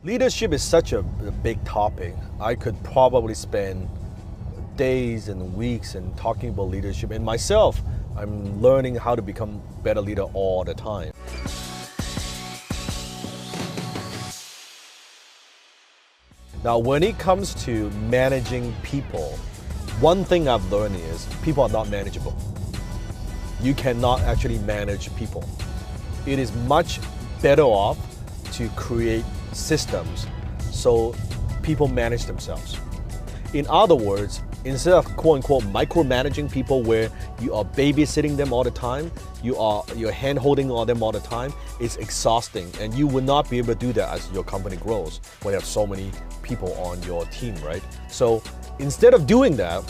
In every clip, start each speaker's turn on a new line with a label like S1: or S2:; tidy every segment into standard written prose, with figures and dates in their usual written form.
S1: Leadership is such a big topic. I could probably spend days and weeks and talking about leadership. And myself, I'm learning how to become a better leader all the time. Now, when it comes to managing people, one thing I've learned is people are not manageable. You cannot actually manage people. It is much better off to create systems so people manage themselves. In other words, instead of quote-unquote micromanaging people where you are babysitting them all the time, you're hand-holding all them all the time, it's exhausting, and you will not be able to do that as your company grows when you have so many people on your team, right? So instead of doing that,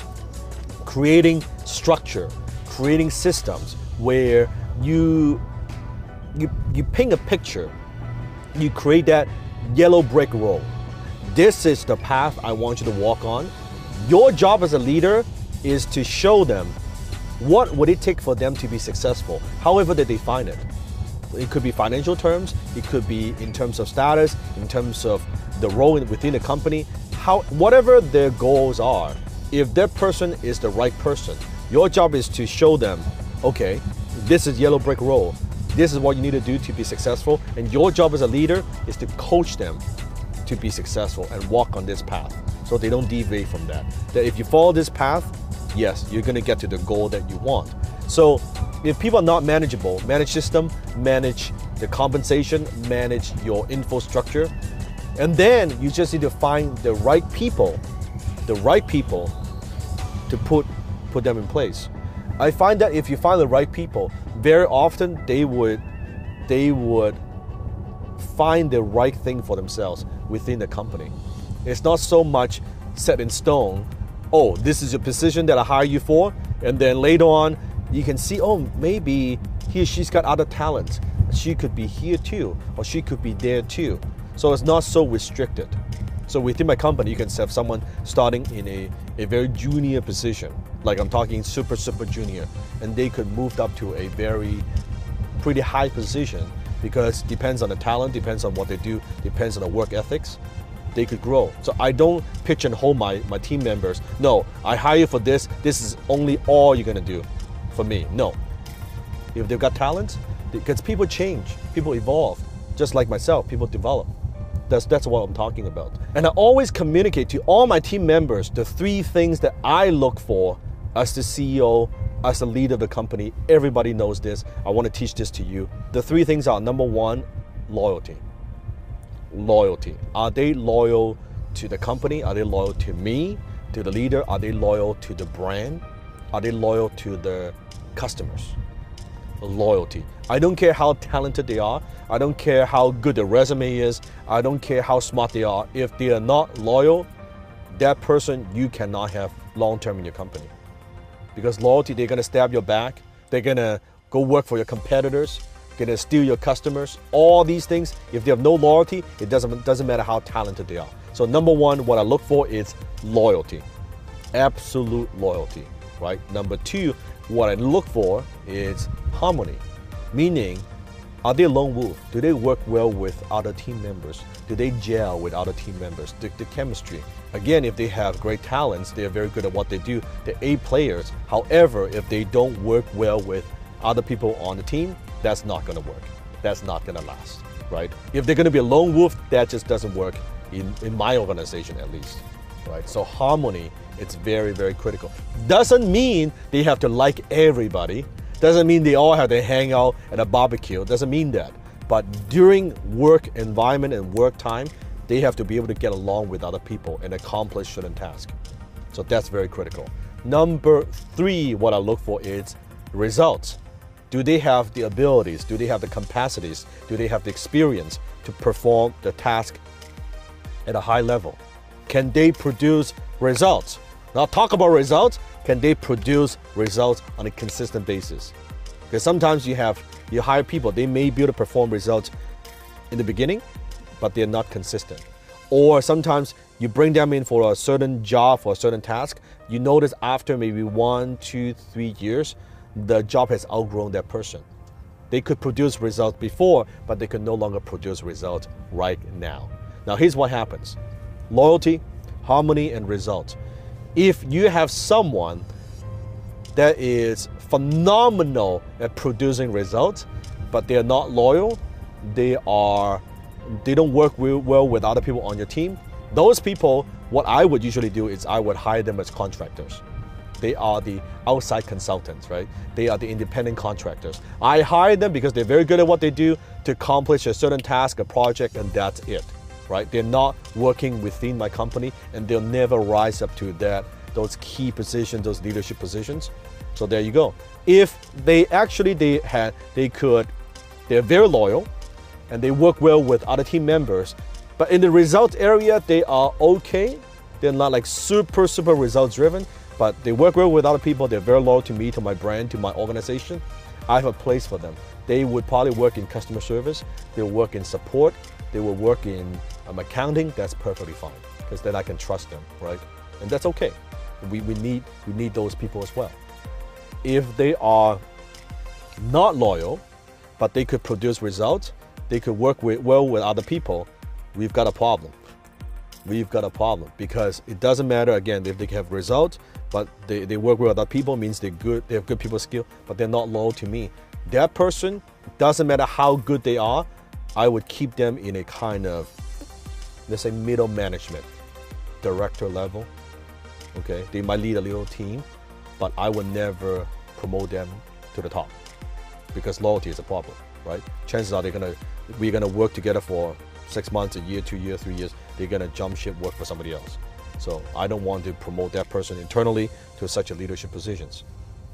S1: creating structure, creating systems where you paint a picture, you create that yellow brick road. This is the path I want you to walk on. Your job as a leader is to show them what would it take for them to be successful, however that they find it. It could be financial terms, it could be in terms of status, in terms of the role within the company, whatever their goals are. If that person is the right person, your job is to show them, okay, this is yellow brick road. This is what you need to do to be successful, and your job as a leader is to coach them to be successful and walk on this path so they don't deviate from that. That if you follow this path, yes, you're going to get to the goal that you want. So if people are not manageable, manage system, manage the compensation, manage your infrastructure, and then you just need to find the right people to put them in place. I find that if you find the right people, very often they would find the right thing for themselves within the company. It's not so much set in stone, oh, this is your position that I hire you for, and then later on you can see, oh, maybe she's got other talents. She could be here too, or she could be there too. So it's not so restricted. So within my company, you can have someone starting in a very junior position, like I'm talking super junior, and they could move up to a pretty high position because it depends on the talent, depends on what they do, depends on the work ethics. They could grow. So I don't pitch and hold my team members. No, I hire you for this. This is only all you're gonna do for me. No. If they've got talents, because people change, people evolve, just like myself, people develop. That's what I'm talking about. And I always communicate to all my team members the three things that I look for as the CEO, as the leader of the company. Everybody knows this. I want to teach this to you. The three things are, number one, loyalty. Loyalty. Are they loyal to the company? Are they loyal to me, to the leader? Are they loyal to the brand? Are they loyal to the customers? Loyalty. I don't care how talented they are. I don't care how good the resume is. I don't care how smart they are. If they are not loyal, that person you cannot have long-term in your company. Because loyalty, they're going to stab your back. They're going to go work for your competitors. Going to steal your customers. All these things, if they have no loyalty, it doesn't matter how talented they are. So number one, what I look for is loyalty. Absolute loyalty, right? Number two, what I look for is harmony, meaning, are they a lone wolf? Do they work well with other team members? Do they gel with other team members? The chemistry. Again, if they have great talents, they are very good at what they do. They're A players. However, if they don't work well with other people on the team, that's not going to work. That's not going to last, right? If they're going to be a lone wolf, that just doesn't work in my organization at least, right? So harmony, it's very critical. Doesn't mean they have to like everybody. Doesn't mean they all have to hang out at a barbecue. Doesn't mean that. But during work environment and work time, they have to be able to get along with other people and accomplish certain tasks. So that's very critical. Number three, what I look for is results. Do they have the abilities? Do they have the capacities? Do they have the experience to perform the task at a high level? Can they produce results? Now talk about results. Can they produce results on a consistent basis? Because sometimes you hire people, they may be able to perform results in the beginning, but they're not consistent. Or sometimes you bring them in for a certain job, for a certain task, you notice after maybe 1, 2, 3 years, the job has outgrown that person. They could produce results before, but they could no longer produce results right now. Now here's what happens. Loyalty, harmony, and results. If you have someone that is phenomenal at producing results, but they're not loyal, they don't work well with other people on your team, those people, what I would usually do is I would hire them as contractors. They are the outside consultants, right? They are the independent contractors. I hire them because they're very good at what they do to accomplish a certain task, a project, and that's it, right? They're not working within my company, and they'll never rise up to those key positions, those leadership positions. So there you go. If they're very loyal and they work well with other team members, but in the result area, they are okay. They're not like super results driven, but they work well with other people. They're very loyal to me, to my brand, to my organization. I have a place for them. They would probably work in customer service. They'll work in support. They will work in accounting. That's perfectly fine, because then I can trust them, right? And that's okay. We need those people as well. If they are not loyal, but they could produce results, they could work well with other people, we've got a problem. We've got a problem, because it doesn't matter, again, if they have results, but they work with other people, means they have good people skill, but they're not loyal to me. That person, doesn't matter how good they are, I would keep them in a kind of, let's say, middle management, director level. Okay, they might lead a little team, but I would never promote them to the top, because loyalty is a problem, right? Chances are we're gonna work together for 6 months, a year, 2 years, 3 years. They're gonna jump ship, work for somebody else. So I don't want to promote that person internally to such a leadership positions.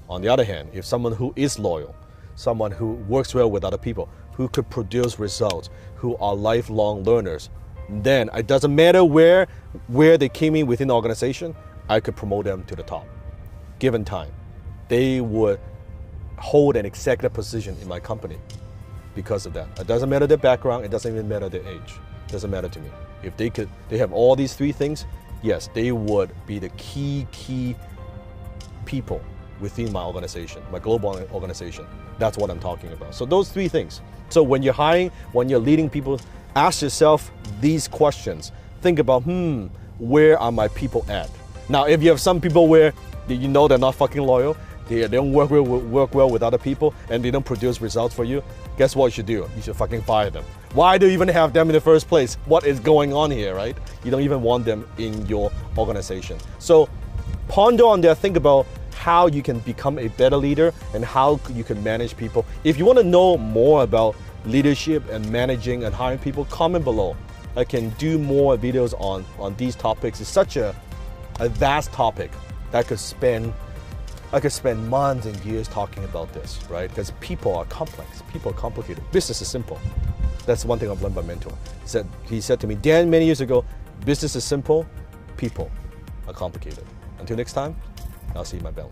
S1: On the other hand, if someone who is loyal, someone who works well with other people, who could produce results, who are lifelong learners, then it doesn't matter where they came in within the organization, I could promote them to the top. Given time, they would hold an executive position in my company because of that. It doesn't matter their background, it doesn't even matter their age. It doesn't matter to me. If they have all these three things, yes, they would be the key people within my organization, my global organization. That's what I'm talking about. So those three things. So when you're hiring, when you're leading people, ask yourself these questions. Think about, where are my people at? Now, if you have some people where you know they're not fucking loyal, they don't work well with other people, and they don't produce results for you, guess what you should do? You should fucking fire them. Why do you even have them in the first place? What is going on here, right? You don't even want them in your organization. So ponder on that. Think about how you can become a better leader and how you can manage people. If you want to know more about leadership and managing and hiring people, comment below. I can do more videos on these topics. It's such a vast topic that I could spend months and years talking about this, right? Because people are complex, people are complicated. Business is simple. That's one thing I've learned by mentor. He said to me, Dan, many years ago, business is simple, people are complicated. Until next time, I'll see you in my belly.